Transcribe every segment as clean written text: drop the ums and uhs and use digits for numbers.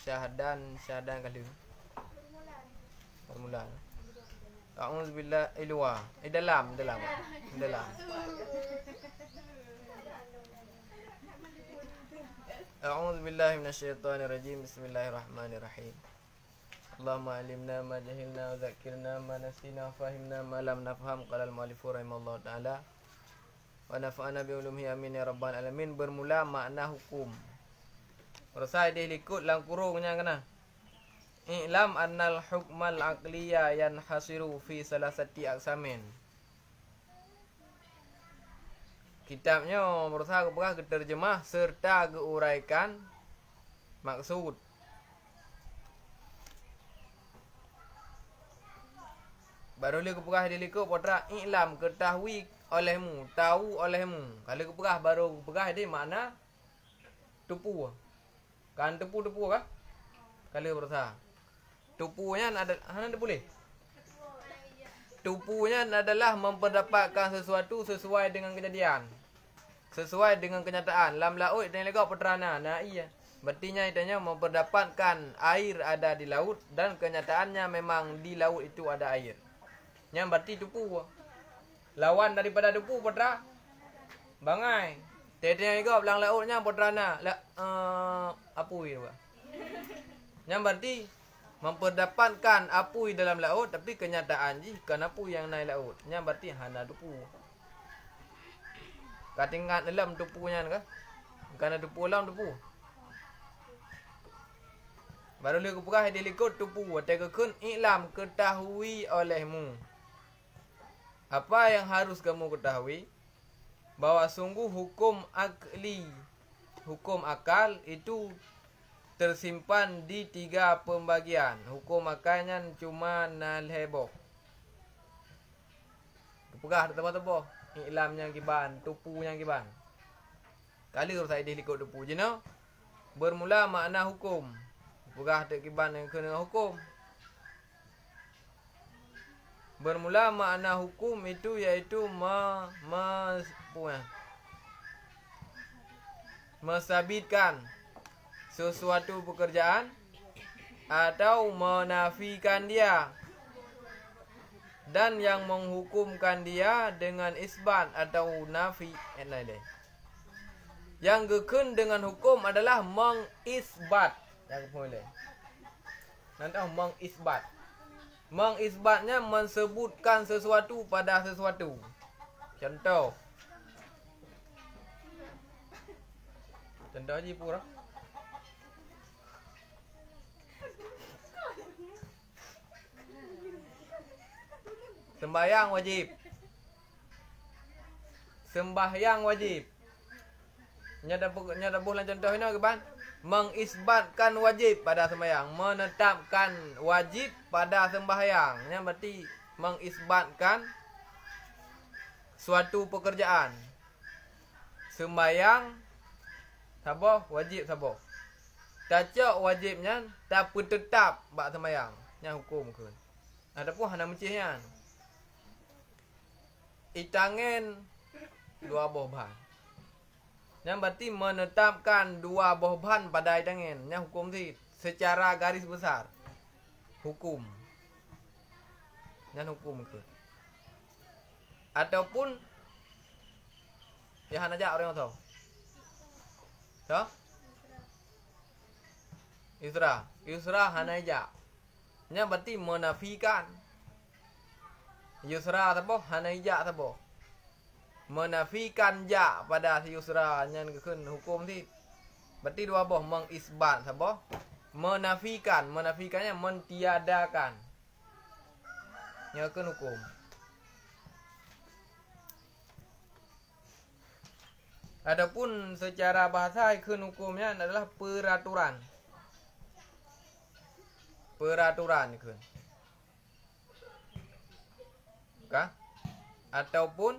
syahadan kali. Permulaan. A'udzubillahi luar. Dalam. A'udzubillahi minasyaitonirrajim. Bismillahirrahmanirrahim. Allahumma alimna ma jahilna wa dzakirna ma nasina fahimna ma lam nafham qala al-mu'allifu rahimallahu ta'ala wa nafa'ana bi ulumihi amin ya rabbal alamin. Bermula makna hukum. Persai dia ikut lang kurungnya kena. I'lam annal hukmal aqliya yanhasiru fi salasati aqsamin. Kitabnya berusaha ke terjemah serta keuraikan maksud. Baru dia kepegah dia likut potra i'lam ketahui olehmu, tahu olehmu. Kalau kepegah baru kepegah dia makna tupu. Kan tupu kah? Kalau berusaha. Tupunya ada boleh. Tupunya adalah memperdapatkan sesuatu sesuai dengan kejadian. Sesuai dengan kenyataan. Lam laut dan lega peterana. Nah iya. Berartinya itanya memperdapatkan air ada di laut dan kenyataannya memang di laut itu ada air. Yang berarti tupu. Lawan daripada tupu petra bangai. Tetenya lega belang lautnya peterana. Apa itu? Yang berarti memperdapatkan apui dalam laut tapi kenyataan kan apui yang naik laut. Nya berarti hana tupu. Katingat dalam tupunya kan? Kan tupu lang tupu. Baru dia kepegah dia likut tupu. Tegakun i'lam ketahui olehmu. Apa yang harus kamu ketahui? Bahwa sungguh hukum akli, hukum akal itu tersimpan di 3 pembagian. Hukum akalnya cuma nalheboh. Kepegah tebah-tebah. Iklamnya kiban, tupunya kiban. Kali saya dilikut tupu je no. Bermula makna hukum. Kepegah tak kiban yang kena hukum. Bermula makna hukum itu iaitu mesabitkan sesuatu pekerjaan atau menafikan dia, dan yang menghukumkan dia dengan isbat atau nafi. Yang gekun dengan hukum adalah mengisbat. Yang boleh. Nanti mengisbat. Mengisbatnya mensebutkan sesuatu pada sesuatu. Contoh je pura. Sembahyang wajib. Sembahyang wajib. Nyata bulan contoh ini ke ban? Mengisbatkan wajib pada sembahyang, menetapkan wajib pada sembahyang. Yang berarti mengisbatkan suatu pekerjaan. Sembahyang sabar wajib sabar. Tacak wajibnya tak tetap bak sembahyang. Yang hukum ke. Adapun hana mencihnya. Itangen 2 buah bahan. Yang berarti menetapkan 2 buah bahan pada itangen. Yang hukum tu secara garis besar. Hukum. Yang hukum ke. Ataupun ya hana ajak orang tahu. So? Yusra hana ajak. Yang berarti menafikan. Yusra tabo hana ijak tabo. Menafikan ja pada si yusra nyan keun hukum ti. Berarti 2 boh mengisbat tabo. Menafikannya mentiadakan. Nya keun hukum. Adapun secara bahasa keun hukumnya adalah peraturan. Peraturan keun. Kah? Ataupun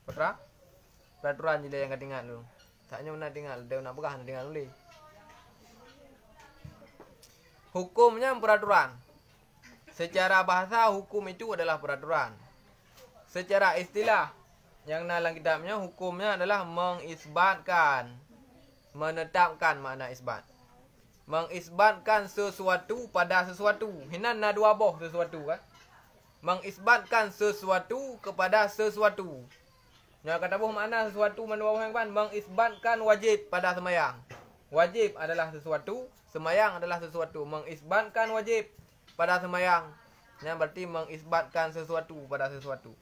peraturan je yang kau tinggal dulu. Taknya nak tinggal, dia nak berah nak tinggal dulu. Hukumnya peraturan. Secara bahasa hukum itu adalah peraturan. Secara istilah yang dalam kitabnya hukumnya adalah mengisbatkan, menetapkan makna isbat. mengisbatkan sesuatu pada sesuatu. Hinan na dua boh sesuatu kan. Mengisbatkan sesuatu kepada sesuatu. Nah, kata boh makna sesuatu mana yang kan? Mengisbatkan wajib pada semayang. Wajib adalah sesuatu, semayang adalah sesuatu. Mengisbatkan wajib pada semayang. Yang berarti mengisbatkan sesuatu pada sesuatu.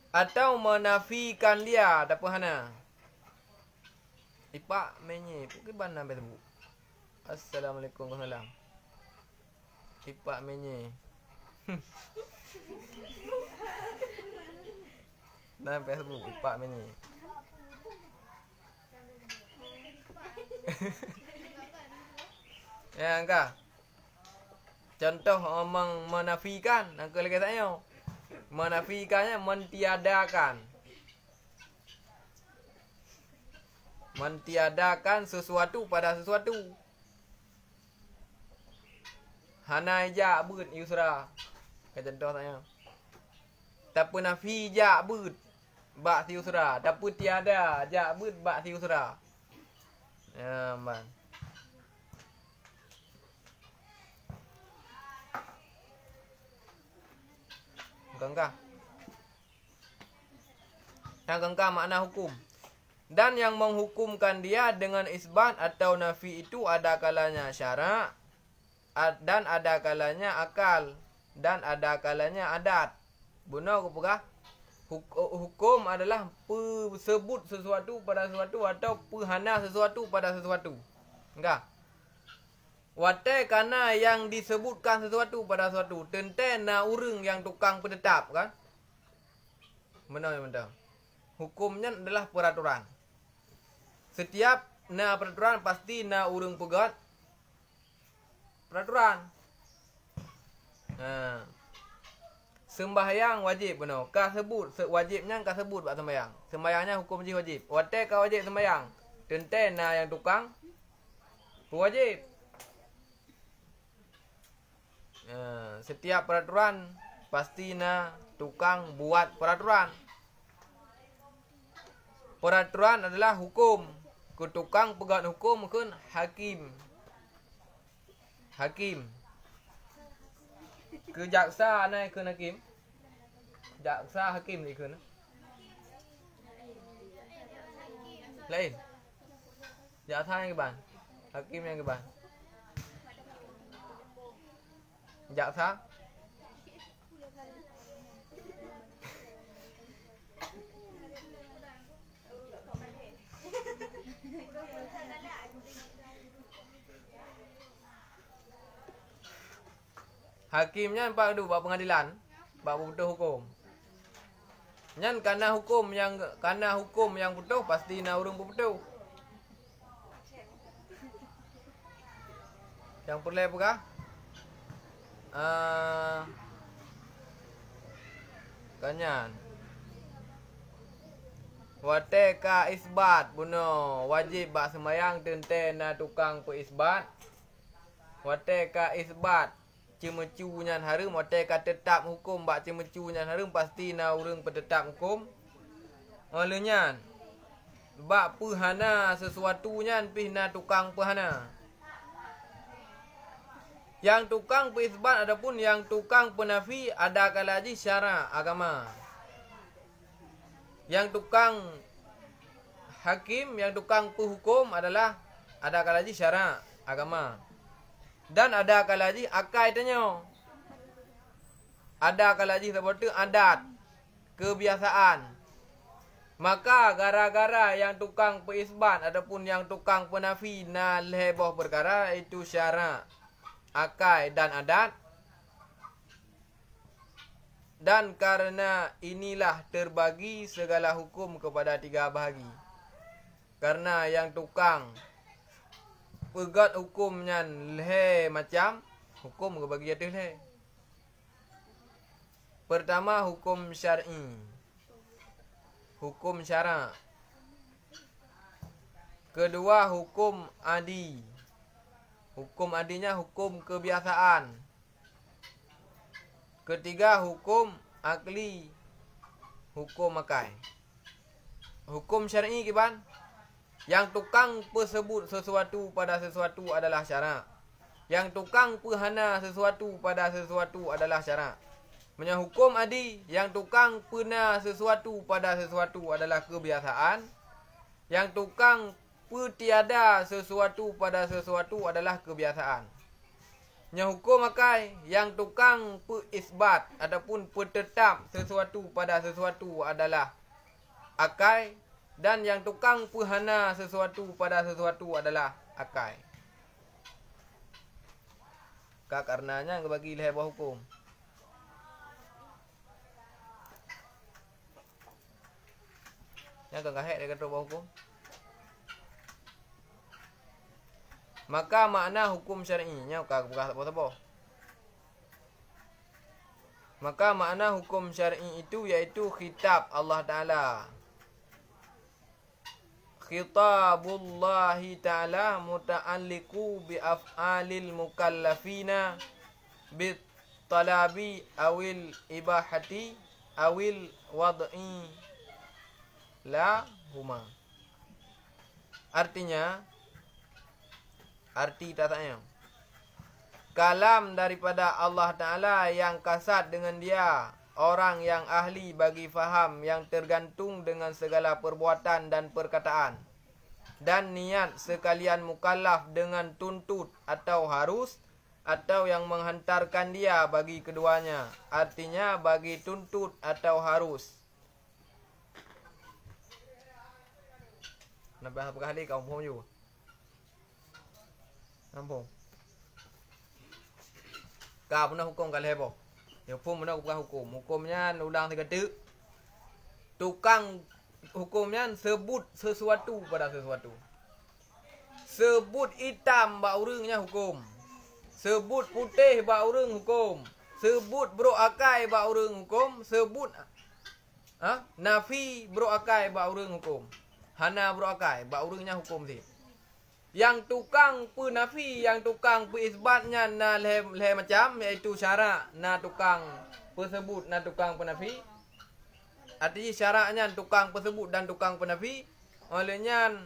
Atau menafikan dia, ada hana. Ipak menye, pukul bana betul. Assalamualaikum warahmatullahi wabarakatuh. Ipak menye. Dan Facebook ipak menye. Ya enggak. Contoh menafikan, angka lagi saya. Menafikannya mentiadakan. Mentiadakan sesuatu pada sesuatu. Hana ja beut yusra. Contoh saya. Tapi nafi ja beut ba yusra, tapi tiada ja beut ba yusra. Ya, man. Gengkah. Yang gengkah makna hukum. Dan yang menghukumkan dia dengan isbat atau nafi itu ada kalanya syarak dan ada kalanya akal dan ada kalanya adat. Benar ke pegah? Hukum adalah sebut sesuatu pada sesuatu atau hana sesuatu pada sesuatu. Enggak? Watai karena yang disebutkan sesuatu pada sesuatu. Tenten na urang yang tukang penetap kan? Benar ya benar. Hukumnya adalah peraturan. Setiap na peraturan pasti na urang pegat peraturan. Nah. Sembahyang wajib benar. Kah sebut wajibnya kah sebut buat sembahyang. Sembahyangnya hukum wajib. Watai kah wajib sembahyang. Tenten na yang tukang wajib. Setiap peraturan pasti na tukang buat peraturan. Peraturan adalah hukum. Ke tukang pegat hukum kan hakim. Hakim. Ke jaksa naik ke hakim. Jaksa hakim ni ke na. Lain. Jaksa yang ke ban. Hakim yang ke ban. Jaksa. Hakimnya pak du buat pengadilan, buat putus hukum. Nyan karena hukum yang putus pasti na urang putus. Yang perlu apa? Kanyan. Watai ka isbat buno wajib bak semayang tenten na tukang pe isbat. Watai ka isbat cemecu nyan harum watai ka tetap hukum bak cemecu nyan harum pasti na urang pentetap hukum. Olehnya bak pehana sesuatu nyan pih na tukang pehana. Yang tukang peisbat adapun yang tukang penafi ada kalaji syara agama. Yang tukang hakim, yang tukang penghukum adalah ada kalaji syara agama. Dan ada kalaji akai tanya. Ada kalaji seperti adat, kebiasaan. Maka gara-gara yang tukang peisbat adapun yang tukang penafi na leboh perkara itu syara, akai dan adat. Dan karena inilah terbagi segala hukum kepada tiga bahagi. Karena yang tukang pegat hukumnya leh macam hukum kebagi jatuh leh. Pertama hukum syar'i, hukum syara. Kedua hukum adi. Hukum adinya hukum kebiasaan. Ketiga hukum akli, hukum akai. Hukum syar'i kiban Yang tukang persebut sesuatu pada sesuatu adalah syarak. Yang tukang perhana sesuatu pada sesuatu adalah syarak. Hukum adi, yang tukang pena sesuatu pada sesuatu adalah kebiasaan. Yang tukang petiada sesuatu pada sesuatu adalah kebiasaan. Hukum akai, yang tukang peisbat ataupun petetap sesuatu pada sesuatu adalah akai. Dan yang tukang perhana sesuatu pada sesuatu adalah akai. Karenanya bagi leher buah hukum. Yang kahek dia kata buah hukum. Maka makna hukum syar'inya bukan apa-apa. Maka makna hukum syar'i itu yaitu khitab Allah Ta'ala. Khitabullahi ta'ala muta'alliqu bi af'alil mukallafina bit talabi awil ibahati awil wad'i la huma. Artinya, arti tatanya, kalam daripada Allah Ta'ala yang kasat dengan dia, orang yang ahli bagi faham, yang tergantung dengan segala perbuatan dan perkataan, dan niat sekalian mukallaf dengan tuntut atau harus, atau yang menghantarkan dia bagi keduanya. Artinya bagi tuntut atau harus. Nampak apa kali kau faham juga? Nampak? Kau pernah hukum kali apa? Hukum mana bukan hukum. Hukumnya ulang 3. Tukang hukumnya sebut sesuatu pada sesuatu. Sebut hitam bak urangnya hukum. Sebut putih bak urang hukum. Sebut bro akai bak urang hukum. Sebut nafi bro akai bak urang hukum. Hana bro akai bak urangnya hukum sih. Yang tukang penafi, yang tukang peisbatnya na leh macam, iaitu syarak na tukang persebut, na tukang penafi. Artinya syaraknya tukang persebut dan tukang penafi. Olehnya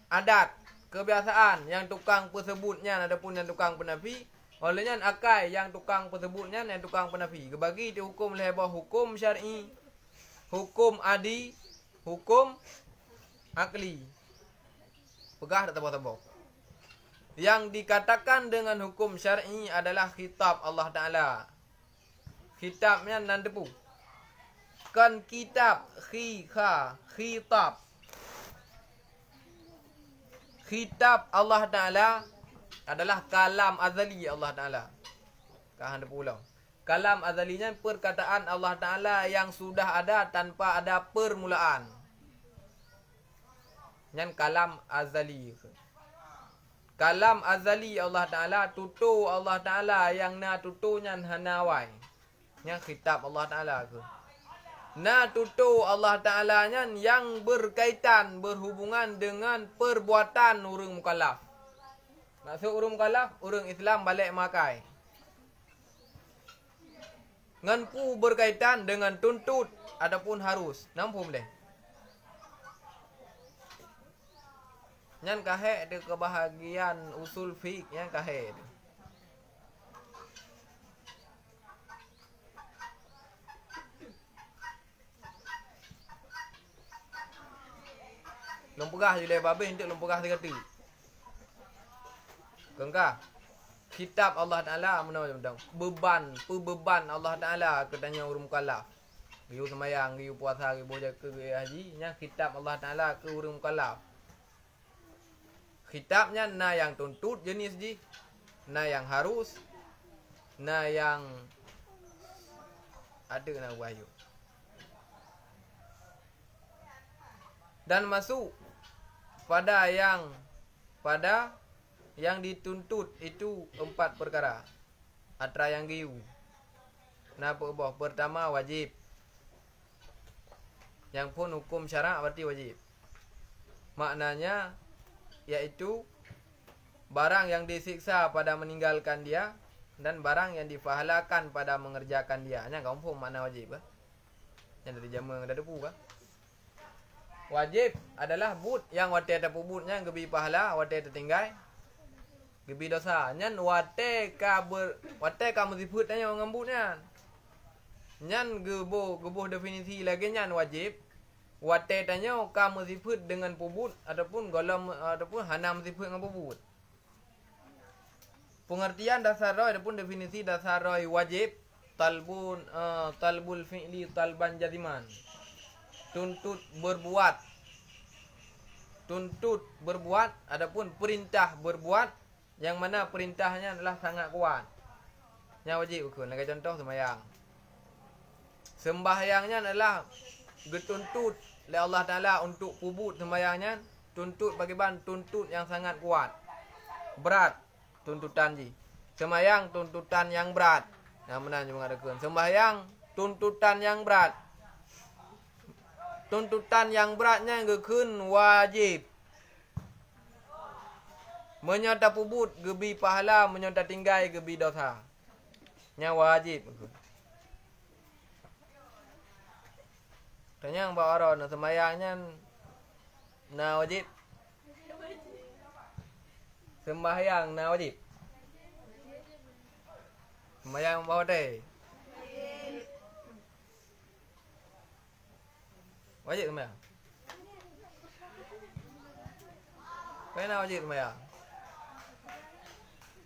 adat, kebiasaan yang tukang persebutnya adapun yang tukang penafi. Olehnya akai yang tukang persebutnya yang tukang penafi. Kebagi itu hukum leh hukum syar'i, hukum adi, hukum akli. Pegah tak tahu. Yang dikatakan dengan hukum syar'i adalah khitab Allah Ta'ala. Khitabnya nan depu. Kan kitab, khitab. Khitab Allah Ta'ala adalah kalam azali Allah Ta'ala. Kahan depu ulang. Kalam azalinya perkataan Allah Ta'ala yang sudah ada tanpa ada permulaan. Yang kalam azali. Kalam azali Allah Ta'ala, tutur Allah Ta'ala yang na tuturnya hanawai. Yang khitab Allah Ta'ala ke. Na tutur Allah Ta'ala yang berkaitan, berhubungan dengan perbuatan orang mukallaf. Maksud orang mukallaf, orang Islam balik makai. Nganku berkaitan dengan tuntut ataupun harus. Nampak boleh? Yang kahek ada kebahagiaan usul fiqh yang kahek ada. Lompegah je leh babeh untuk lompegah 3 kata. Kengkah. Kitab Allah Ta'ala menang beban Allah Ta'ala katanya orang mukallaf. Giu semayang, giu puasa, giu jaga, giu haji, nya kitab Allah Ta'ala ke orang mukallaf. Khitabnya na yang tuntut jenis ji, na yang harus, na yang ada na wahyu. Dan masuk pada yang dituntut itu 4 perkara. Atra yang giu. Napa boh? Pertama wajib. Yang pun hukum syarak berarti wajib. Maknanya yaitu barang yang disiksa pada meninggalkan dia dan barang yang difahalakan pada mengerjakan dia. Nya kamu faham makna wajib ke? Yang dari jama dah depu ke? Wajib adalah but yang wate ada pubutnya gebi pahala, wate tertinggal gebi dosa. Nyan wate ka muzifut tanya ngembutnya. Nyan gebuh definisi lagi nyan wajib. Wate tanya ka muzifut dengan pubut ataupun golom ataupun hana muzifut dengan pubut. Pengertian dasar roy ataupun definisi dasar roy wajib talbul fi'li talban jaziman. Tuntut berbuat adapun perintah berbuat yang mana perintahnya adalah sangat kuat. Yang wajib ukun. Lagi contoh sembahyang. Sembahyangnya adalah dituntut oleh Allah Taala untuk pubut sembahyangnya, tuntut bagi tuntut yang sangat kuat. Berat tuntutan ji. Sembahyang tuntutan yang berat. Yang mana juga mengatakan sembahyang tuntutan yang berat. Tuntutan yang beratnya gekun wajib. Menyota pubut gebi pahala, menyota tinggal gebi dosa. Nya wajib. Tanya Pak Aron sembahyangnya na wajib. Sembahyang na wajib. Sembahyang bawa deh. Wajib sembahyang. Kenapa wajib sembahyang?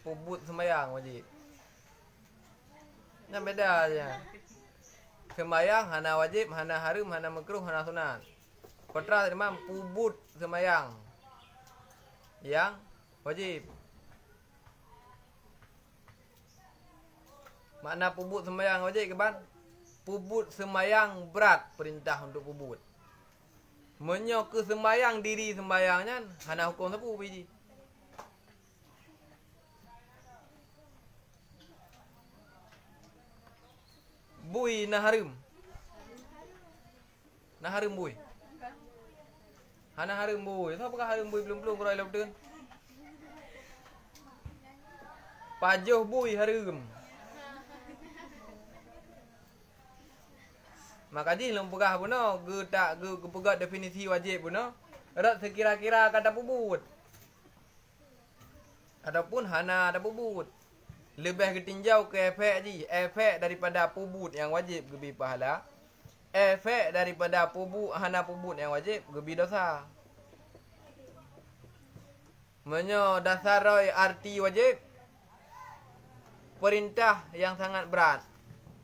Pubut sembahyang wajib. Yang beda aja. Sembahyang hana wajib, hana harum, hana makruh, hana sunat. Kontras imam pubut sembahyang yang wajib. Makna pubut sembahyang wajib ke ban? Pubut sembahyang berat perintah untuk pubut. Menyo ke sembahyang diri sembahyangnya hana hukum sapu biji. Bui naharum. Naharum bui. Hana harum bui. Siapa kah harum bui belum kurang lebih. Pajuh bui harum. Maka di lem pegah puno, ge pegat definisi wajib puno. Rat sekira-kira kata pubut. Adapun hana ada pubut. Lebih ketinjau ke efek ji, efek daripada pubut yang wajib gebi pahala. Efek daripada pubut hana pubut yang wajib gebi dosa. Menyo dasar arti wajib perintah yang sangat berat.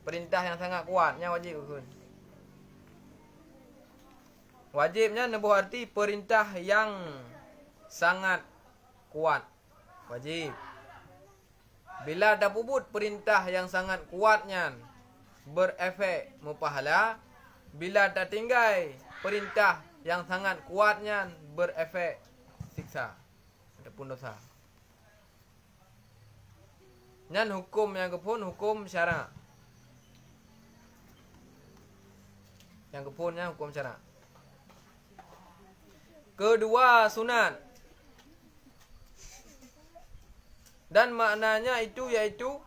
Perintah yang sangat kuatnya wajib ukun. Wajibnya nebuh arti perintah yang sangat kuat. Wajib. Bila ada pubut perintah yang sangat kuatnya berefek mupahala. Bila ada tinggal perintah yang sangat kuatnya berefek siksa ataupun dosa. Nyan hukum yang kepun hukum syara. Yang kepunnya hukum syara. Kedua sunat. Dan maknanya itu yaitu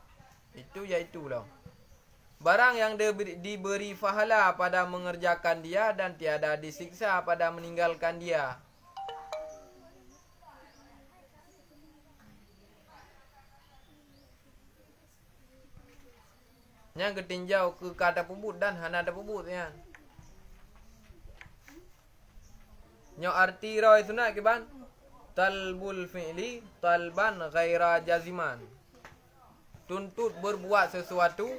lah. Barang yang diberi pahala pada mengerjakan dia dan tiada disiksa pada meninggalkan dia. Yang ketinjau ke kata pubut dan hana ada pubut ya. Nyo arti roy sunat ke ban? Talbul fi'li talban ghaira jaziman. Tuntut berbuat sesuatu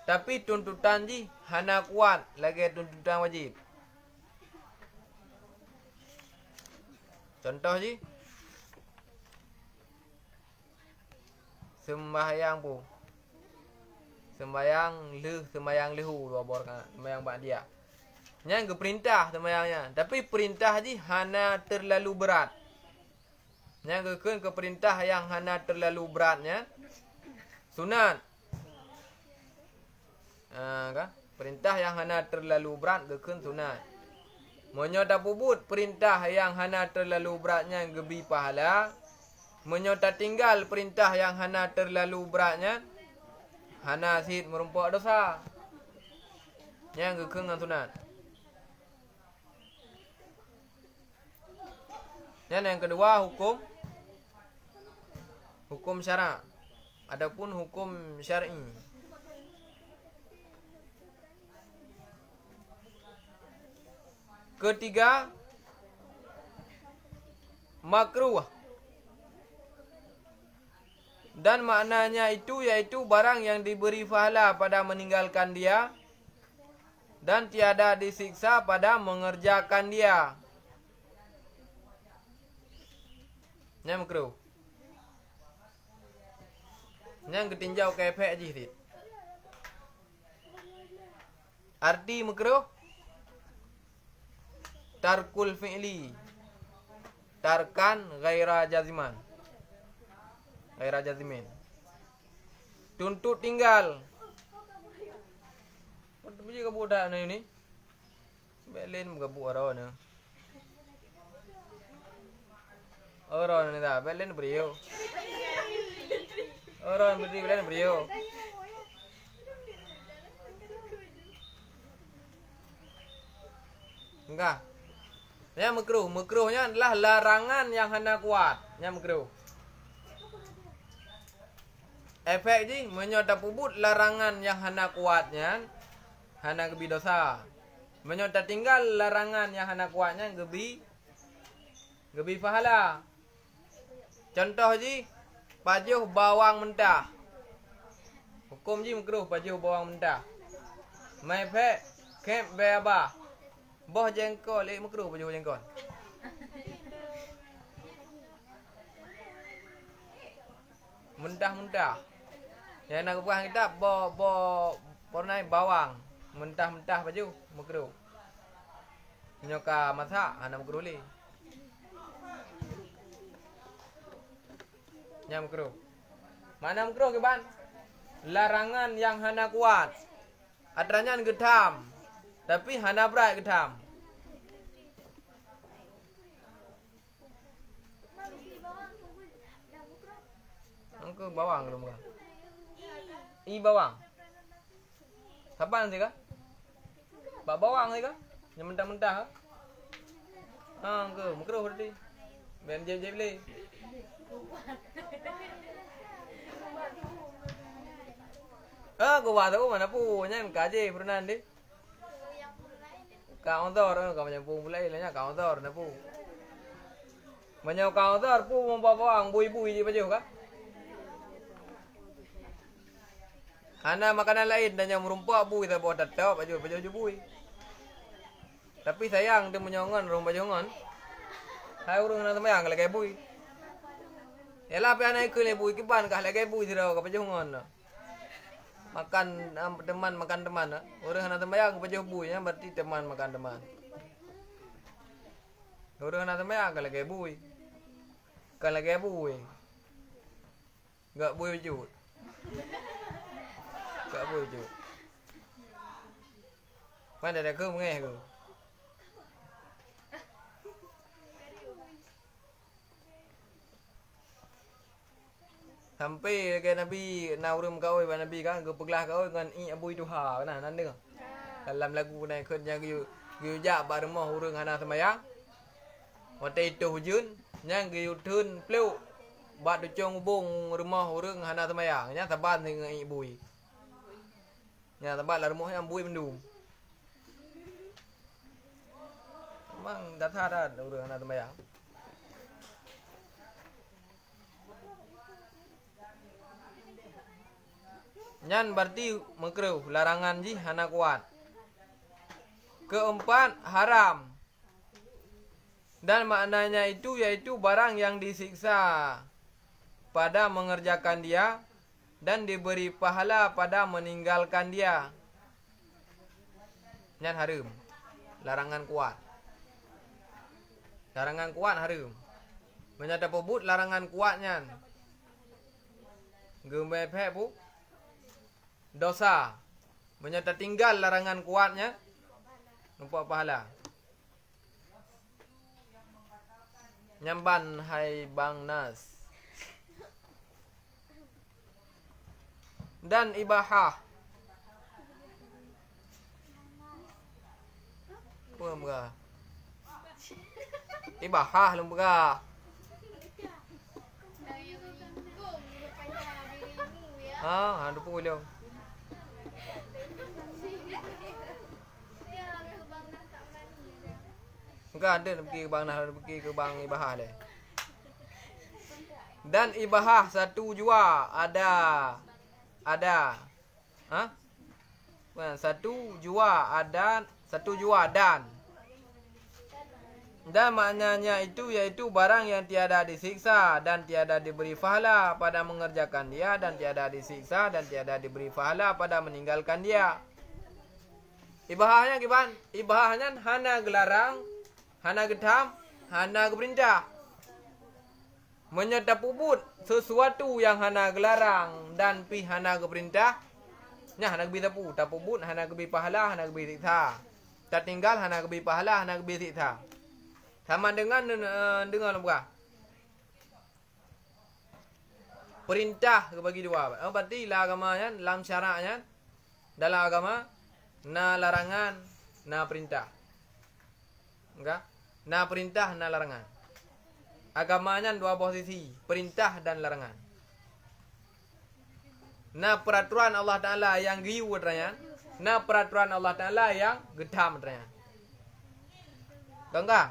tapi tuntutan ji hana kuat lagi tuntutan wajib. Contoh ji. Sembahyang pu. Sembahyang lehu dua bor kan, sembahyang ba'diyah. Yang keperintah sembahyangnya, tapi perintah ji hana terlalu berat. Yang ke perintah yang hana terlalu beratnya sunat. Kan? Perintah yang hana terlalu berat gekun sunat. Menyota pubut perintah yang hana terlalu beratnya gebi pahala. Menyota tinggal perintah yang hana terlalu beratnya hana sid merumpak dosa. Yang gekun dengan sunat. Yang kedua hukum syara'. Adapun hukum syar'i. Ketiga, makruh. Dan maknanya itu yaitu barang yang diberi pahala pada meninggalkan dia dan tiada disiksa pada mengerjakan dia. Yang makruh. Yang ketinjau kefek je. Arti makruh, tarkul fi'li, tarkan ghaira jaziman, ghaira jazimin, tuntut tinggal. Pergi ke budak ni belen gabu orang ni. Orang ni dah belen beriyo. Orang beri belen beriyo. Enggak. Yang makruh, makruhnya adalah larangan yang hana kuat. Yang makruh. Efek je menyota pubut larangan yang hana kuatnya, hana gebi dosa. Menyota tinggal larangan yang hana kuatnya gebi pahala. Contoh je, pajuh bawang mentah. Hukum je makruh pajuh bawang mentah. Mai pek kep beaba. Boh jengkol, makruh pajuh jengkol. Mentah-mentah. Yang nak buah kita pornai bawang. Mentah-mentah baju makruh. Nyoka masak ana makruh li. Yang makruh. Mana makruh ke ban? Larangan yang hana kuat. Adranya gedam. Tapi hana berat gedam. Angka bawang belum kah? Bawang. Saban sih kah? Bawang sih kah? Yang mentah-mentah kah? Angka makruh berarti. Ben je beli. Aku tahu mana punya kaje pernah deh. Kauntor, kau macam pun mulai lahnya kauntor, na pu. Macam kauntor pu membawa bawang bui-bui je baju kah? Ana makanan lain dan yang merumpak bui kita bawa tetap baju bui. Tapi sayang dia menyongon rumah jongon. Hai urang na temayang lagi bui. Yalah pe anak ke le bui kiban kah lagi bui sira ka baju ngon. Makan teman. Orang nak tembayang baju bui ya berarti teman makan teman. Orang nak tembayang kalau lagi bui. Kalau lagi bui. Enggak bui baju. Enggak bui baju. Mana ada ke mengeh ke? Sampai ke Nabi naurum kau Nabi kan ke peglah kau dengan abu itu ha nah nan dengar. Dalam lagu ni kerja giu jak ba rumah urang hana sembayang. Waktu itu hujun nyang giu tun pleu ba du chong bung rumah urang hana sembayang nya taban dengan ibu. Nya taban lah rumah yang bui mendum. Memang dah ada urang hana sembayang. Nyan berarti makruh, larangan ji hana kuat. Keempat, haram. Dan maknanya itu yaitu barang yang disiksa pada mengerjakan dia dan diberi pahala pada meninggalkan dia. Nyan haram. Larangan kuat. Larangan kuat haram. Menyata pebut larangan kuat nyan. Gembe pek bu. Dosa. Menyata tinggal larangan kuatnya. Nampak pahala. Nyamban hai bang nas. Dan ibahah. Apa Ibahah lembah. Ada pun boleh. Enggak ada pergi ke bang Nah, pergi ke bang Ibahah deh. Dan Ibahah satu jua ada. Ha? Satu jua ada, satu jua dan. Dan maknanya itu yaitu barang yang tiada disiksa dan tiada diberi pahala pada mengerjakan dia, dan tiada disiksa dan tiada diberi pahala pada meninggalkan dia. Ibahahnya gimana? Ibahahnya hana gelarang, hana getam, hana keperintah. Menyerta pubut sesuatu yang hana gelarang dan pi hana keperintah. Nya hana kebi tapu, tapubut hana kebi pahala, hana kebi siksa. Tak tinggal hana kebi pahala, hana kebi siksa. Sama dengan apa? Perintah bagi dua. Berarti lah agamanya, dalam syaraknya, dalam agama, na larangan, na perintah. Enggak? Na perintah, na larangan. Agamanya dua posisi, perintah dan larangan. Na peraturan Allah Ta'ala yang giu katanya, na peraturan Allah Ta'ala yang gedam katanya. Enggak?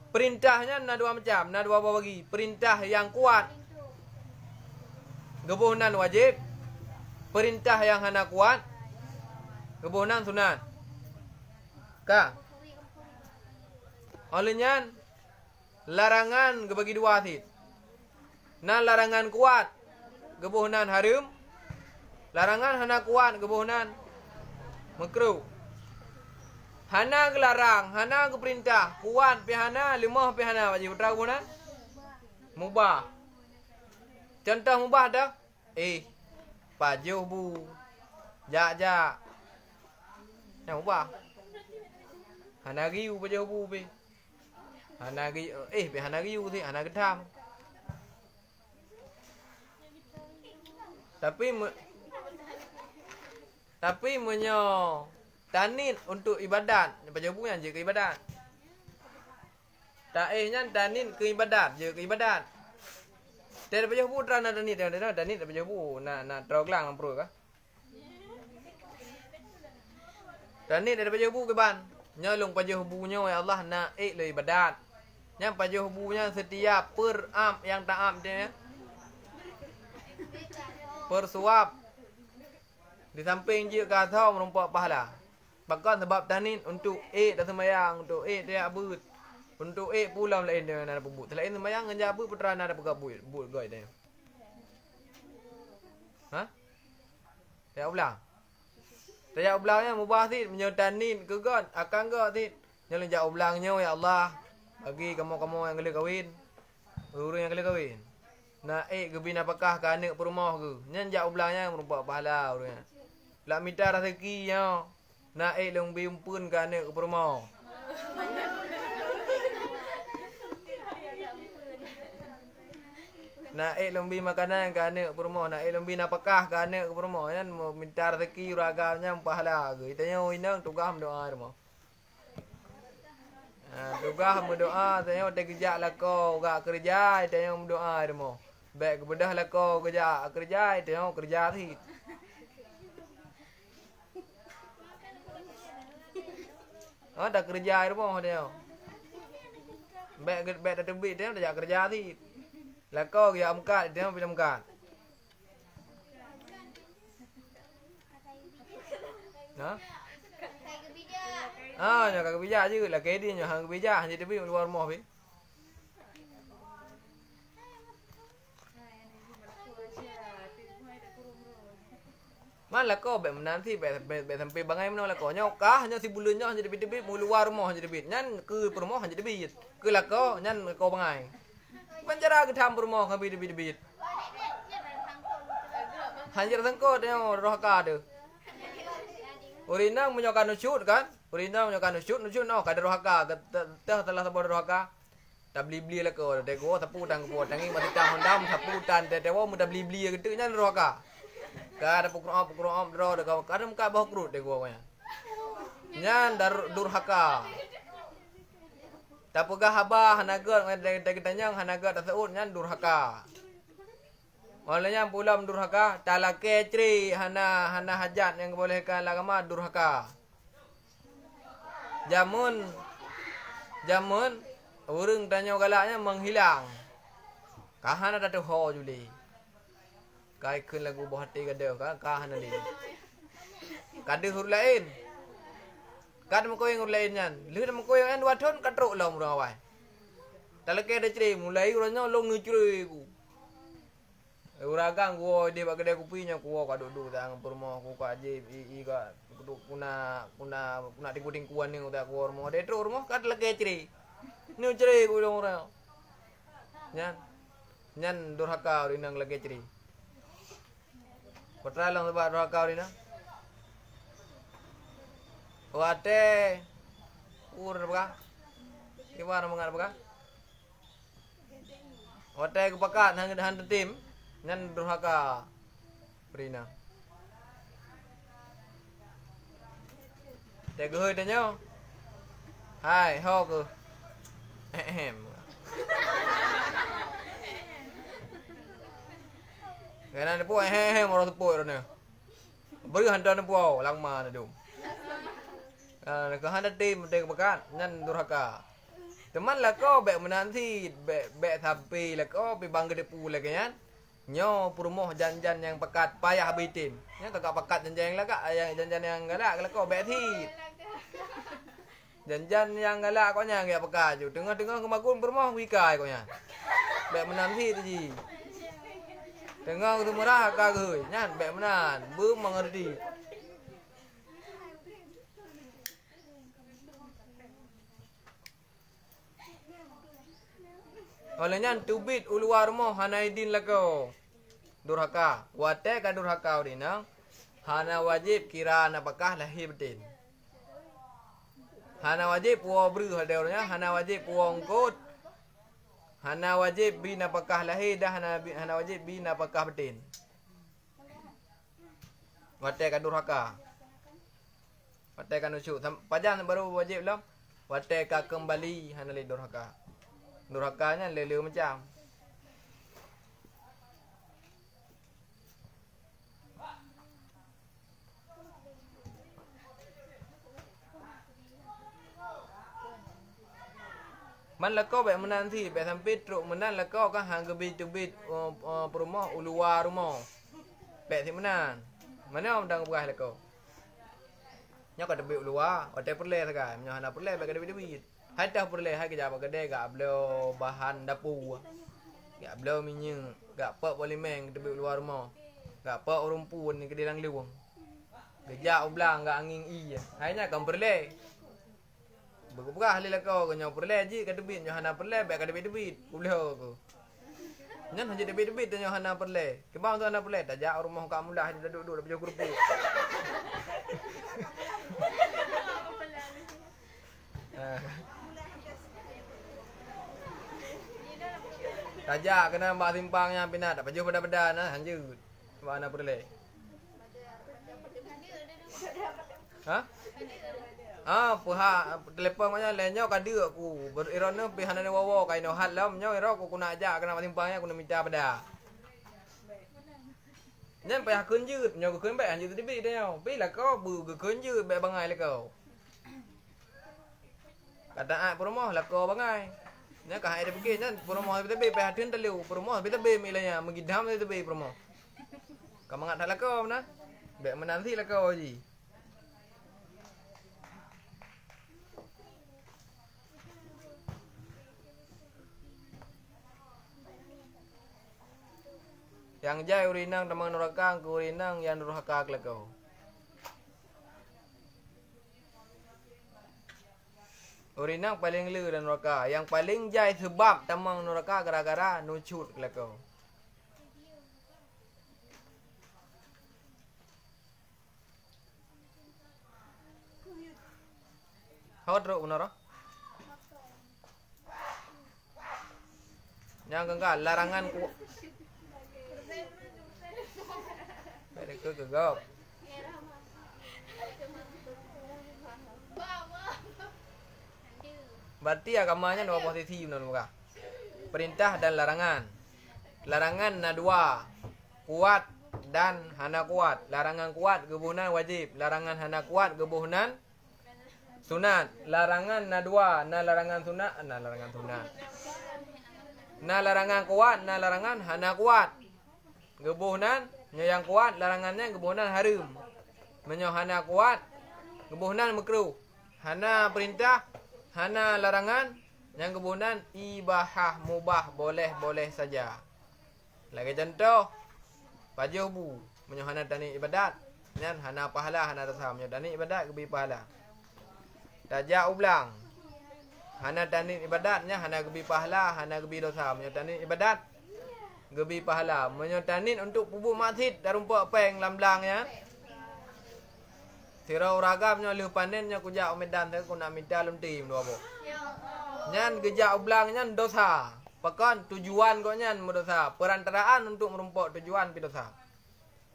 Perintahnya na dua macam, na dua bagi. Perintah yang kuat, gebunan wajib. Perintah yang hana kuat, gebunan sunat. Kah? Olehnya larangan gebagi dua tit. Na larangan kuat, gebunan haram. Larangan hana kuat, gebunan makruh. Hana gelarang, hana keperintah, kuat pihana, lemah pihana, wajib putra guna mubah. Contoh mubah dah. Pajuh bu. Jak. Yang mubah. Hana giu pajuh bu pe. Hana giu, pe hana giu thi, hana gedam. Tapi menyo tanit untuk ibadat, pajuh je ke ibadat. Taehnya tanit ke ibadat, je ke ibadat. Tiada pajuh bu terana tanit pajuh bu, nak teroglang lampur kah? Tanit ada pajuh bu ke ban. Nyolong pajuh bunya ya Allah nak le ibadat. Yang pajuh bunya setiap per am yang taam dia. Persuap. Di samping dia kata merompak pahala. Bahkan sebab tanin untuk dak sembahyang, untuk dia abut, untuk pulang lain dia nak bubut. Selain sembahyang nganja abut putra nak buka but goi dia. Ha? Dia ulang. Dia ulangnya mubah tit menyotanin ke god akan god tit. Nyalon jak ulangnya ya Allah. Bagi kamu yang gele kahwin. Urang yang gele kahwin. Nak gebin apakah ke anak perumah ke? Nyan jak ulangnya merompak pahala urangnya. Lak minta rezeki nya. Nak long biumpun ke anak ke perumah. Nak long bi makanan ke anak ke perumah, nak long bi napakah ke anak ke perumah, kan minta rezeki ragamnya pahala ke. Itanya inang tugas doa rumah. Tugas berdoa, tanya kerja lah kau, gak kerja, itanya berdoa rumah. Baik kebedah lah kau kerja, itanya kerja sih. Dah kerja rumah dia. Baik dah terbit dia dah kerja sih. Lah kau dia amkat dia pinjam amkat. Nah. Nya kakak bijak je lah ke dia nya hang bijak hang jadi luar rumah be. Malah kau baik menanti baik sampai bangai mana lah kau nyokah nya si bulannya jadi bit mu luar rumah jadi bit nyan ke rumah jadi bit ke lah kau nyan kau bangai penjara ke tham rumah ke bit hanjir sangko dia roh ka de urinang menyokan nusyut kan urinang menyokan nusyut no kada roh ka teh telah sabor roh ka tak beli lah kau de go sapu tang ko tangi mati tang hondam sapu tan de dewa muda beli gitu nyan roh ka. Kada pukul om draw de kau kada muka bau krut de gua nya. Nyan durhaka. Tapugah habah hanagat kita tanya hanagat tasaud nyan durhaka. Olehnya pulam durhaka talake cri hana hajat yang bolehkan lagama durhaka. Jamun urang tanya galaknya menghilang. Kahana datu ho juli. Kai kun lagu buah hati kada kahana ni. Kada hur lain. Kad mo ko yung lain yan. Lihat mo ko yung an waton katro lang mo away. Talake da cri mulai uranyo long nu cri ku. Uragang ko di bagade ku pinya ku ka dudu tang permo ku ka je i ka kuna tingkuting kuan ning uta ku ormo de tro ormo kad lake cri. Nu cri ku long ora. Nyan durhaka rinang lake cri. Patra lang ba durhaka rinang? Wate ur baga iwan mangar baga wate kepakat hang tim nyan durhaka prina te gehoi tanyo hai ho ku Kena po moro po ro ne beri handan po lang ma na dum Kahana tim dek bakat nyan durhaka. Teman lah kau bek menanti bek sampai lah kau pi bangga depu lagi kan. Nyo purmoh janjan yang pekat payah habitim. Nya kakak pekat janjan yang lagak yang janjan yang galak kalau kau bek thi. Janjan yang galak kau nya gak pekat ju. Tengah-tengah kemakun purmoh wikai kau nya. Bek menanti tu ji. Tengah tu murah ka geuy nyan bek menan beum mengerti. Olehnya tubit uluar mo hanaidin lako durhaka wate ka durhaka udinang hana wajib kira apakah lahir betin hana wajib puo bru hadeurnya hana wajib puo ngkut hana wajib bin apakah lahir dah hana wajib bin apakah betin wate ka durhaka wate ka nusyuk pajan baru wajib lam wate ka kembali hana le durhaka durhakanya lele macam. Man lako bek menanti bek sampit truk menan lako kan hang gebit tubit perumoh uluar rumah. Bek si menan. Mana mendang buah lako. Nya ka tebik uluar, ote perle sakai, nya hana perle bek debit. Hai dah perle hai kerja gede gak belo bahan dapur. Gak belo minyak, gak pak polimeng tebik luar rumah. Gak pak rumpun ni ke dalam liwang. Gejak ublang gak angin iya. Hai nya kan perle. Bergah ahli lako nya perle ji ka debit nya hana perle bek ka debit. Boleh aku. Nyan hanya debit nya hana perle. Kebang tu hana perle tajak rumah kak mulah duduk-duduk dak kerupuk. Tajak kena mbak simpangnya pinat tak baju beda-beda nah hanjut. Mana perle? Ha? Puha telefon nya lenyo kada aku. Berirone pi hanane wowo kaino hat lam nyo iro aku kuna ajak kena mbak simpangnya aku minta beda. Nyen payah kunjut nyo kun bek hanjut tibi dia nyo. Pi lah kau bu kunjut bek bangai lah kau. Kata promo lah kau bangai. Nya ka ada pergi nya promo BTB pe hatin teliu promo BTB milanya mengidam BTB promo. Ka mangat dak kau mana? Bek menanti lah kau ji. Yang jai urinang tamang nurakang ku urinang yang durhaka lah kau. Urinang paling lu dan neraka. Yang paling jai sebab tamang neraka gara-gara nucut lah kau. Hot ro unara. Yang enggak larangan ku. Mereka gegap. Berarti agamanya dua posisi benar bukan? Perintah dan larangan. Larangan na dua, kuat dan hana kuat. Larangan kuat gebuhnan wajib, larangan hana kuat gebuhnan sunat. Larangan na dua, na larangan sunat, na larangan sunat. Na larangan kuat, na larangan hana kuat. Gebuhnan yang kuat, larangannya gebuhnan haram. Menyo hana kuat, gebuhnan makruh. Hana perintah, hana larangan, yang gebuhnan ibahah mubah, boleh-boleh saja. Lagi contoh, baju bu, menyo hana tani ibadat, nyan hana pahala, hana dosa. Menyo tani ibadat gebi pahala. Dajak ublang, hana tani ibadatnya hana gebi pahala, hana gebi dosa. Menyo tani ibadat gebi pahala. Menyo tani untuk pubuk masjid darumpa peng lamblangnya. Sirau ragamnya liu panennya kujak medan saya nak minta lum tim dua bo. Nyan gejak ublang nyan dosa. Pakan tujuan kau nyan dosa. Perantaraan untuk merumpok tujuan pi dosa.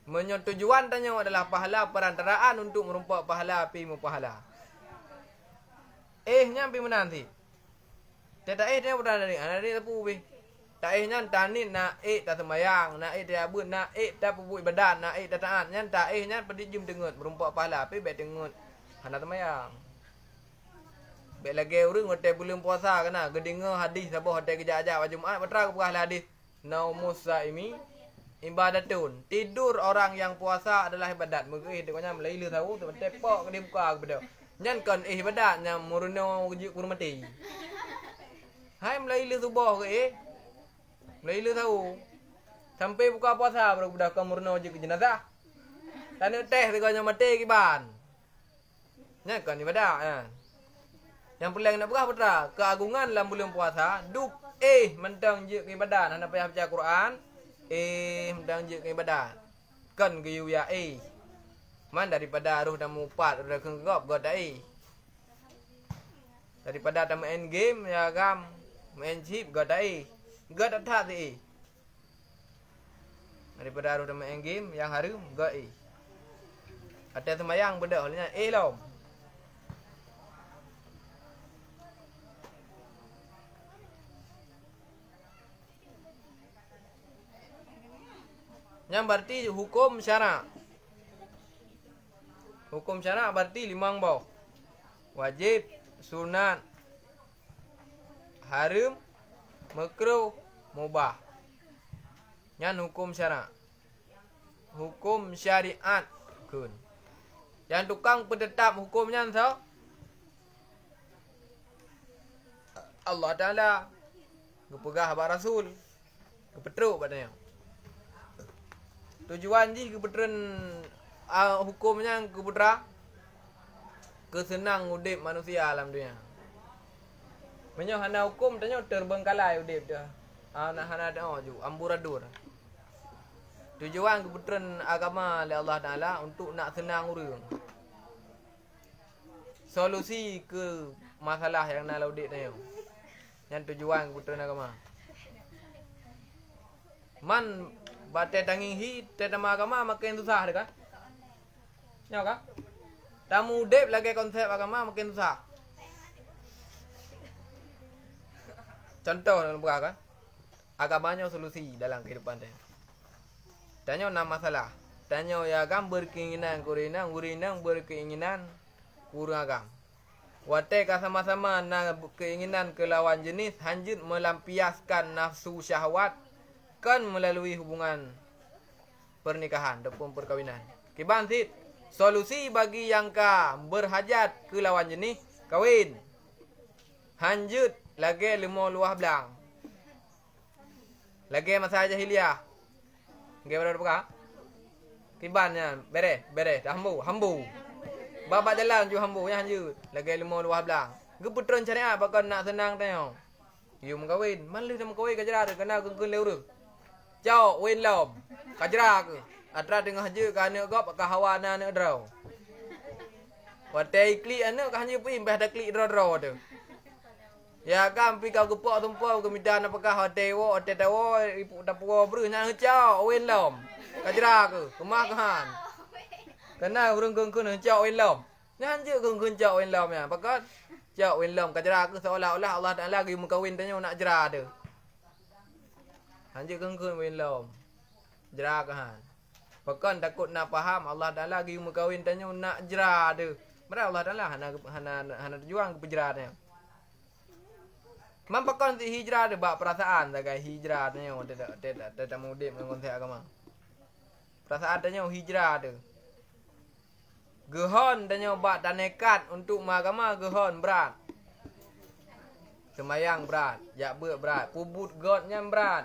Menyo tujuan tanya adalah pahala, perantaraan untuk merumpok pahala pi mu pahala. Nyan pi menanti. Teta dia berada dari ana dia tapu pi. Tak nyan tani na tak semayang, na dia abut, na tak pubuk ibadat, na tak taat. Nyan tak nyan pedi jum dengut merumpok pahala pi bet dengut. Hana semayang. Bet lagi urang hotel bulan puasa kana gedinga hadis apa hotel kerja-kerja Jumaat betra ke hadis naumus saimi ibadatun. Tidur orang yang puasa adalah ibadat. Mengih dekanya melailu tahu tu tepok dia buka kepada. Nyan kan ibadat nya muruno kurang mati. Hai melailu subuh ke melailu tahu. Sampai buka puasa baru budak muruno je ke jenazah. Tanya teh dekanya mati ke ban. Nyan kan ibadat ya. Yang paling nak berah betra keagungan dalam bulan puasa duk mentang je ibadat hana payah baca Quran mentang je ibadat kan geyu ya man daripada roh dan mupat dah kengkop god dai daripada dah main game ya gam main chip god dai god tak ti daripada roh dan main game yang harum god ada semayang benda olehnya lom. Yang berarti hukum syarak. Hukum syarak berarti limang bau. Wajib, sunat, haram, makruh, mubah. Yang hukum syarak. Hukum syariat kun. Yang tukang penetap hukumnya so Allah Taala kepegah abad Rasul kepetruk padanya. Tujuan ji kebetulan hukumnya kebetulan kesenang udip manusia alam dunia. Menyo hana hukum tanya terbengkalai udip dia. Hana dah ju amburadur. Tujuan kebetulan agama oleh Allah Taala untuk nak senang urang. Solusi ke masalah yang nak udip tanya. Yang tujuan kebetulan agama. Man bate tanging hi tetama agama makin susah dah kan? Ya kan? Tamu dep lagi konsep agama makin susah. Contoh dalam buka kan? Agamanya solusi dalam kehidupan dia. Tanya 6 masalah. Tanya ya agam berkeinginan kurinang, urinang berkeinginan kurang agam. Wate sama-sama na keinginan ke lawan jenis hanjut melampiaskan nafsu syahwat kan melalui hubungan pernikahan ataupun perkawinan. Kiban sit solusi bagi yang ka berhajat ke lawan jenis kawin. Hanjut lagi 5 luah belang. Lagi masa jahiliah. Nggih berapa buka? Kibannya bere dah hambu. Babak jalan ju hambu nya hanjut. Lagi 5 luah belang. Geputron syariat bakal nak senang tanya. You mengkawin, malu sama kawin kajara kena kengkeng leureung. Jauh win lom kajra ke atra dengan haji ka anak gop ka hawa anak draw watai klik anak ka haji pun beh dak klik draw tu ya kam pi kau gepok tumpau ke midan apakah hotel wo hotel tawo ipu dapuo bru nya jauh win lom kajra ke kemah kahan kena urang kengkeng jauh win lom nya haji kengkeng jauh win lom ya pakat Cak win lom kajra ke seolah-olah Allah Taala gi mengkawin tanya nak jera tu. Hanjik kengkun win lom. Jera ke han. Pakan takut nak faham Allah Taala gi mengkawin tanya nak jera tu. Mara Allah Taala hana juang ke penjera tanya. Mampakan si hijrah tu bak perasaan tak hijrah tanya tidak mudip dengan konsep agama. Perasaan tanya hijrah tu. Gehon tanya bak dan nekat untuk agama gehon berat. Semayang berat, jakbe berat, pubut godnya berat.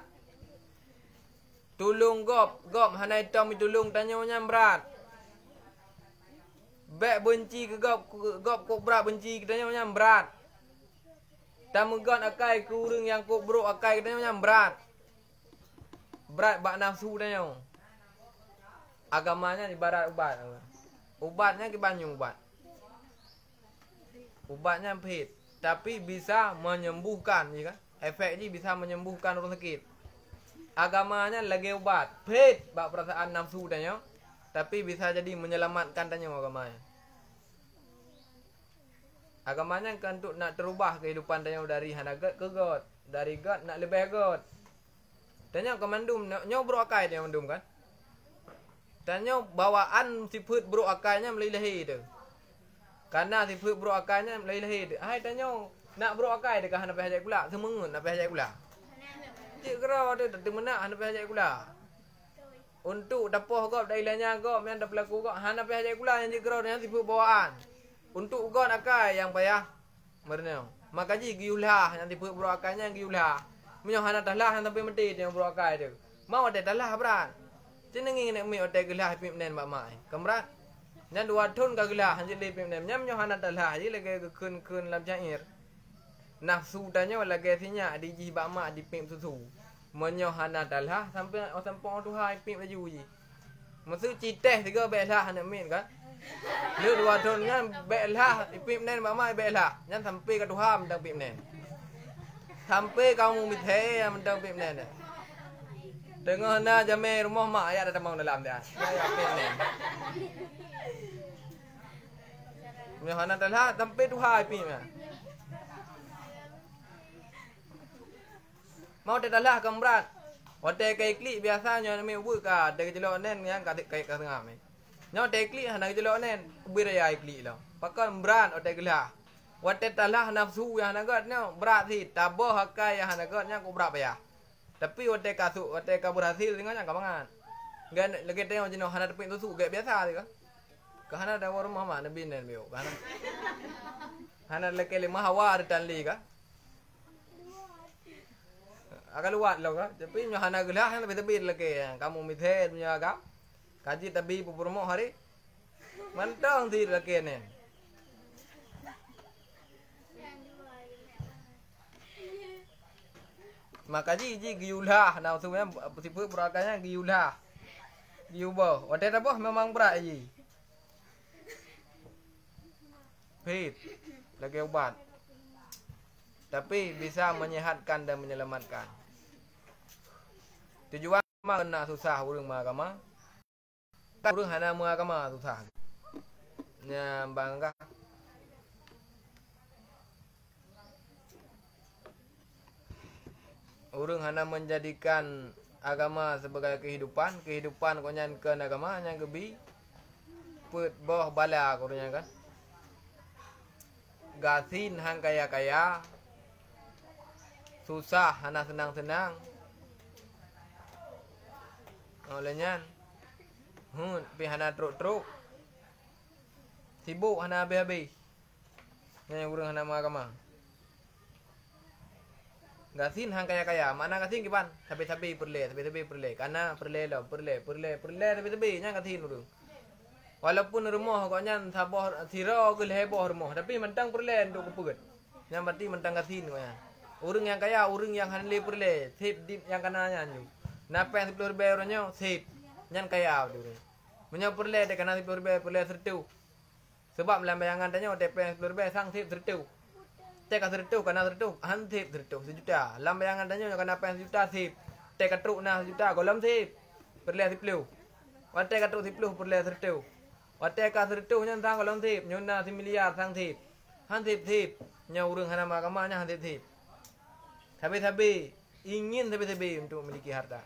Tulung gop hanai tom tulung tanya berat. Bek benci ke gop kok berat benci tanya berat. Tamu god akai ke urang yang kok bro akai tanya berat. Berat bak nafsu tanya. Agamanya ibarat ubat. Ubatnya ke banyu ubat. Ubatnya pahit. Tapi bisa menyembuhkan. Ya kan? Efek ni bisa menyembuhkan orang sakit. Agamanya lagi ubat. Pahit. Bak perasaan nafsu tanya. Tapi bisa jadi menyelamatkan tanya agamanya. Agamanya kan untuk nak terubah kehidupan tanya dari hana God ke God. Dari God nak lebih God. Tanya kemandum. Nyaw berakai dia mandum kan. Tanya bawaan sifat buruk akalnya melilahi tu. Karena sifat buruk akalnya melilahi tu. Hai tanya nak buruk akal dekat hana pihak pula. Semengun nak pihak pula. Cik kera tu tak menak hana pihak pula. Untuk dapoh gop dari lanya gop yang dah berlaku gop hana pihak pula yang cik kera dengan sifat bawaan. Untuk gop akal yang payah. Merna. Maka ji giulah yang sifat buruk akalnya giulah. Menyo hana tahlah yang sampai mati yang buruk akal tu. Mau ada tahlah berat. Cenengi nak mi otak gelah pip nen mak mai. Kamrat. Nyan dua thun ka gelah hanjil pip nen. Nyam nyo hana talah ji lagi keun lam cair. Nafsu tanya lagi sinya di ji bak mak di pip susu. Menyo hana talah sampai sampong Tuhan pip laju ji. Maksud citeh tiga belah hana min kan. Lu dua thun nyan belah pip nen mak mai belah. Nyan sampai ka Tuhan tang pip nen. Sampai kamu mithe mentang pip nen. Tengah na jamai rumah mak ayah ada tamang dalam dia. Ayah penen. Mehana dalah sampai Tuhan pi mah. Mau dalah kamrat. Hotel kai klik biasanya nami ubur ka dari jelok nen yang ka kai ka tengah me. Nyo hotel klik hana jelok nen ubiraya klik lah. Pakai berat hotel gelah. Hotel dalah nafsu yang hana gat nyo berat si tabah hakai yang hana gat nya ku berat payah. Tapi hotel kasuk, hotel kabur hasil dengan yang kamangan. Gan lagi tengok jenuh hana tepik tu gak biasa je kan. Kahana ada rumah mak nabi nen bio kahana. Hana lagi lima hawa ada li ka. Agak luat lo ka. Tapi nyo hana gelah yang lebih tebit lagi kamu mithe punya agam. Kaji tabi pupurmo hari. Mantang ti lagi nen. Maka ji giulah nah sebenarnya sifat berakanya giulah. Giubah. Hotel apa memang berat ji. Pahit. Lagi ubat. Tapi bisa menyehatkan dan menyelamatkan. Tujuan mana susah urang agama. Urang hana agama susah. Nya bangga. Urang hana menjadikan agama sebagai kehidupan kau nyankan agama yang gebi put bawah bala kau kan. Gasin hang kaya-kaya. Susah hana senang-senang. Olehnya pi hana truk-truk. Sibuk hana habis-habis. Yang urang hana agama. Gasin hang kaya-kaya. Mana gasin kipan? Tapi perle. Karena perle tapi nya gasin urang. Walaupun rumah kau nyan sabah sira ke leboh rumah, tapi mentang perle untuk kepeget. Yang berarti mentang gasin kau nya. Urang yang kaya, urang yang hanle perle, sip dip yang kananya nyu. Napa yang 10 ribu nya sip. Nyan kaya tu. Menyo perle de kana 10 ribu perle sertu. Sebab dalam bayangan tanya DP 10 ribu sang sip sertu. Teka sertu kana sertu hantip sertu sejuta. Lam bayangan tanya kana apa sejuta sip. Teka truk na sejuta kolam sip. Perle 10. Wate ka truk 10 perle sertu. Wate ka sertu nyan sang kolam sip nyuna 1 miliar sang sip. Hantip sip. nya urang hana magamanya hati-hati. Habis-habis ingin habis-habis untuk memiliki harta.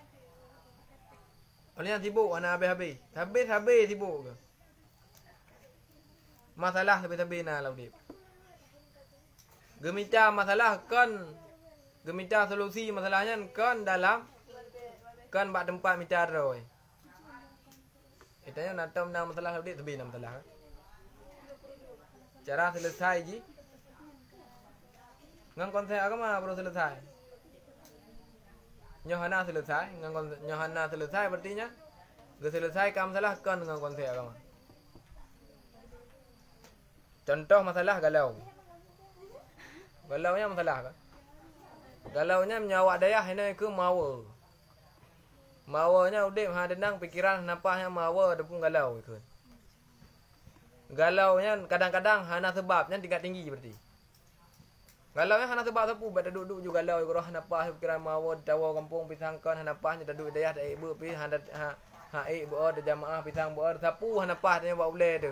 Olehnya sibuk hana habis-habis. Habis-habis sibuk ke. Masalah habis-habis na laudip. Gemita masalah kan gemita solusi masalahnya kan dalam kan bak tempat mita roy. Itanya natam na masalah laudip tebi na masalah. Cara selesai ji. Ngang konsep agama baru selesai. Nyohana selesai, nyohana selesai berarti selesai kam salah kan dengan konsep agama. Contoh masalah galau. Galaunya masalah kan? Galaunya menyawa dayah ini ke mawa. Mawanya udip ha denang pikiran napahnya mawa depung galau ikut. Galaunya kadang-kadang hana sebabnya tingkat tinggi berarti. Galaunya hana sebab sapu bad duduk juga galau ikut napah pikiran mawa dawa kampung pisangkan hanapahnya duduk dayah dak ibu pi hana ha ibu ada jamaah pisang buat sapu hanapahnya buat boleh tu.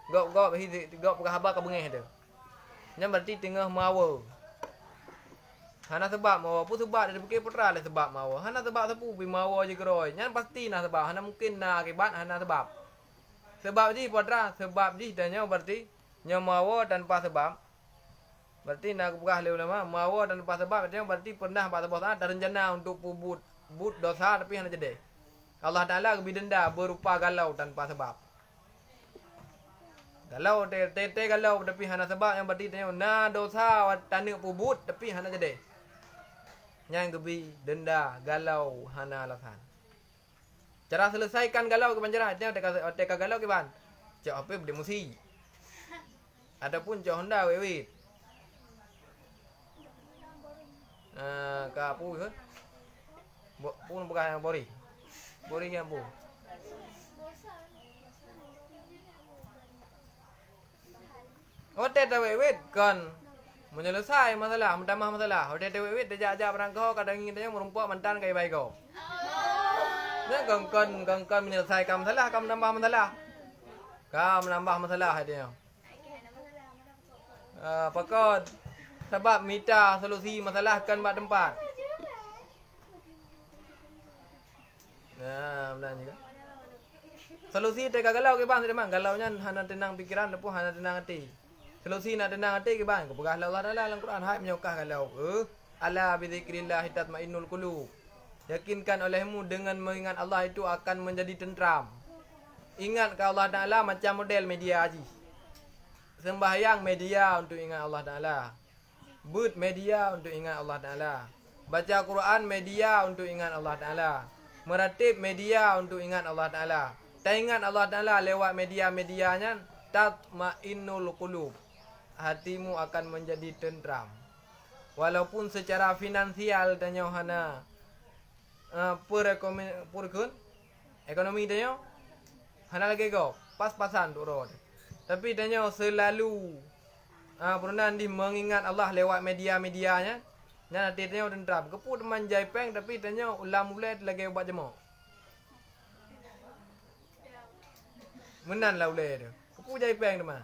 Gop khabar ke bengih tu. Yang berarti tengah mawa. Hana sebab mawa pun sebab dia fikir putra lah sebab mawa. Hana sebab sapu pi mawa je keroi. Yang pasti nah sebab hana mungkin nah akibat hana sebab. Sebab ji putra sebab ji tanya berarti nya mawa tanpa sebab. Berarti nak bukan le ulama mawa tanpa sebab berarti pernah pada bos ada rencana untuk but dosa tapi hana jadi. Allah Taala lebih denda berupa galau tanpa sebab. Galau tete galau tapi hana sebab yang berarti tanya na dosa tanuk pubut tapi hana jadi. Yang gebi denda galau hana alasan. Cara selesaikan galau ke panjara tanya teka galau ke ban. Cak apa beli musi. Ataupun cak Honda wewit. Ka pu ke? Pun bukan yang bori. Bori yang pu. Hotel tewet kan menyelesai masalah, menambah masalah. Hotel tewet dia ajak barang kau kadang ingin tanya merumpak mantan kai baik kau. Nah kan menyelesaikan masalah, kamu menambah masalah. Kau menambah masalah dia. Pakot sebab minta solusi masalah kan bak tempat. Nah, benar juga. Solusi teka galau ke bang sedemang galaunya hana tenang pikiran lepas hana tenang hati. Solusi nak tenang hati ke bang kepegah Allah Taala dalam Quran hai menyokah galau. Ala bi dzikrillah tatmainnul qulub. Yakinkan olehmu dengan mengingat Allah itu akan menjadi tentram. Ingat ke Allah Taala macam model media haji. Sembahyang media untuk ingat Allah Taala. But media untuk ingat Allah Taala. Baca Quran media untuk ingat Allah Taala. Meratib media untuk ingat Allah Taala. Tak ingat Allah Taala lewat media-medianya tatmainnul qulub. Hatimu akan menjadi tentram. Walaupun secara finansial tanya hana ekonomi tanya hana lagi kau pas-pasan tu road. Tapi tanya selalu pernah di mengingat Allah lewat media-medianya. Nya nanti tanya tentram. Kepu teman Jaipeng tapi tanya ulam ulet lagi buat jemaah. Menan lah ulet tu. Kepu Jaipeng teman.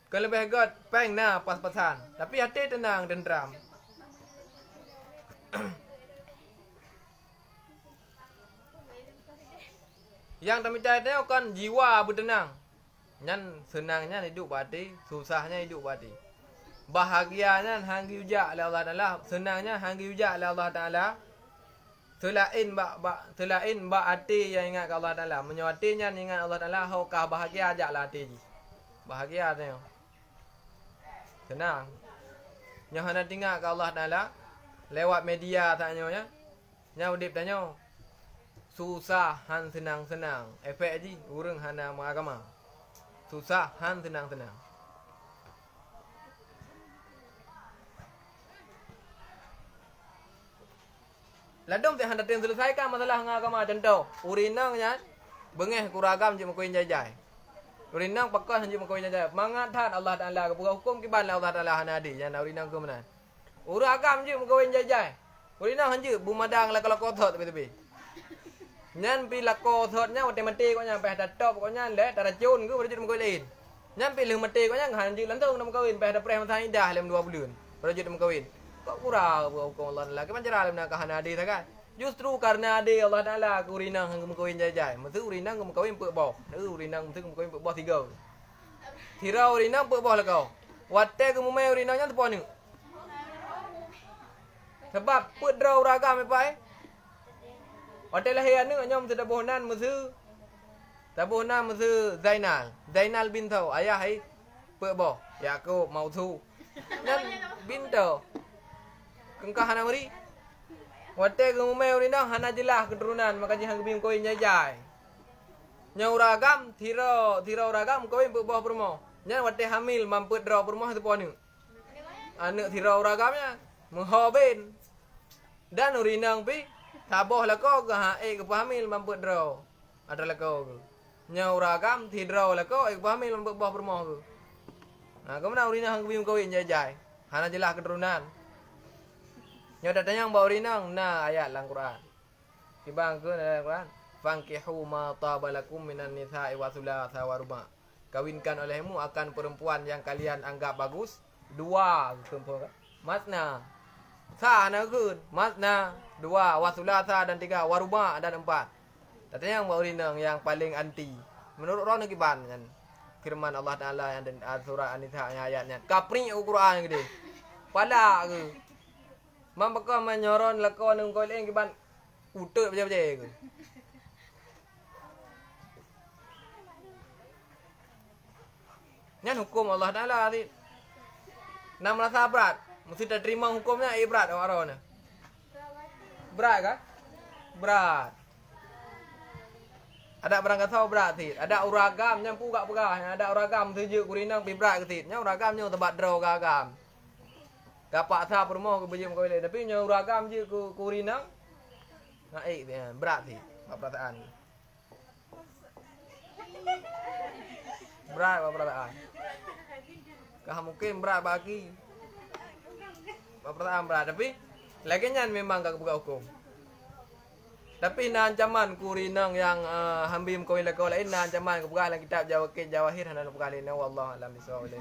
Kalau lebih god peng na pas-pasan. Tapi hati tenang tentram. Yang kami cari kan jiwa bertenang. Nyan senangnya hidup hati, susahnya hidup hati. Bahagianya hanggi ujak oleh Allah Taala, senangnya hanggi ujak oleh Allah Taala. Selain bak hati yang ingat Allah Taala, menyuatinya ingat Allah Taala, haukah bahagia ajaklah hati. Bahagia tengok. Senang. Yang hana tinggal ke Allah Taala lewat media tanya nya. Nya udip tanya. Susah han senang-senang. Efek ji urang hana agama. Susah han senang-senang. Ladom teh handa teng selesaikan masalah agama contoh. Urinang nya bengeh kuragam je makoin jajai. Urinang pakas hanya makoin jajai. Mangat Allah Taala ke hukum kiban Allah Taala hana adi yang urinang ke mana. Uragam je makoin jajai. Urinang hanya bumadang la kalau kotor tepi-tepi. Nyan pi la kotornya mati-mati ko nya pe dah top ko nya le dah racun ke berjut makoin lain. Nyampe leh mati kau nyang han je lantung nak kahwin pada preh matang dah lem 2 bulan. Projek nak kahwin. Kok kurang hukum Allah Taala. Kepan cara lem nak kahana ade tak? Justru karena ade Allah Taala kurinang hang kahwin jai-jai. Mesti urinang kau kahwin pe boh. Urinang mesti kau kahwin pe boh 3. Tirau urinang pe boh lah kau. Watte kau mai urinangnya tepo ni. Sebab pe drau ragam pai. Watte lahir ni nyom sudah bohnan mesti Tabuhna mesti Zainal. Zainal bin Tau. Ayah hai pe boh. Yakub mau thu. Dan bin Tau. Kengkah hana mari. Wate ke mumai urinang hana jelah keturunan maka jihang bim koin jajai. Nyau ragam tirau ragam koin pe boh permo. Nya wate hamil mampu draw permo tu ponu. Anak tirau ragamnya menghoben. Dan urinang pi taboh lah ko ke ke hamil mampu draw. Adalah kau. Nyau ragam tidraw lah ko hamil mampu boh permo tu. Nah, kau mana urinang hang bim koin jajai. Hana jelah keturunan. Nyau datang bawa urinang nah ayat dalam Quran. Kibang ke dalam Quran. Fankihu ma tabalakum minan nisa'i wa thulatha wa ruba'. Kawinkan olehmu akan perempuan yang kalian anggap bagus 2 perempuan. Masna. Sa na kun. Masna 2 wa thulatha dan 3 wa ruba' dan 4. Katanya yang urinang yang paling anti. Menurut orang kiban kan. Firman Allah Taala yang ada surah An-Nisa ayatnya. Kapri Al-Quran gede. Pada ke. Mampaka menyoron lakon nang kau leng kiban. Utek baca-baca ke. Nyan hukum Allah Taala ni. Nak merasa berat. Mesti tak terima hukumnya berat orang ni. Berat kah? Berat. Ada berangkat saw berat tit. Ada uragam yang pugak pegah. Ada uragam tujuh kurinang pi berat ke tit. Nya uragam nya tempat draw gagam. Kapak sa permo ke bejim kau le. Tapi nya uragam je ku kurinang. Naik dia berat tit. Perasaan. Berat perasaan. Kah mungkin berat bagi. Perasaan berat tapi lagi nyan memang gak buka hukum. Tapi na ancaman kurinang yang hambim kau lekau lain na ancaman ke dalam kitab Jawahir hana buka lain wallahu alam bisawab.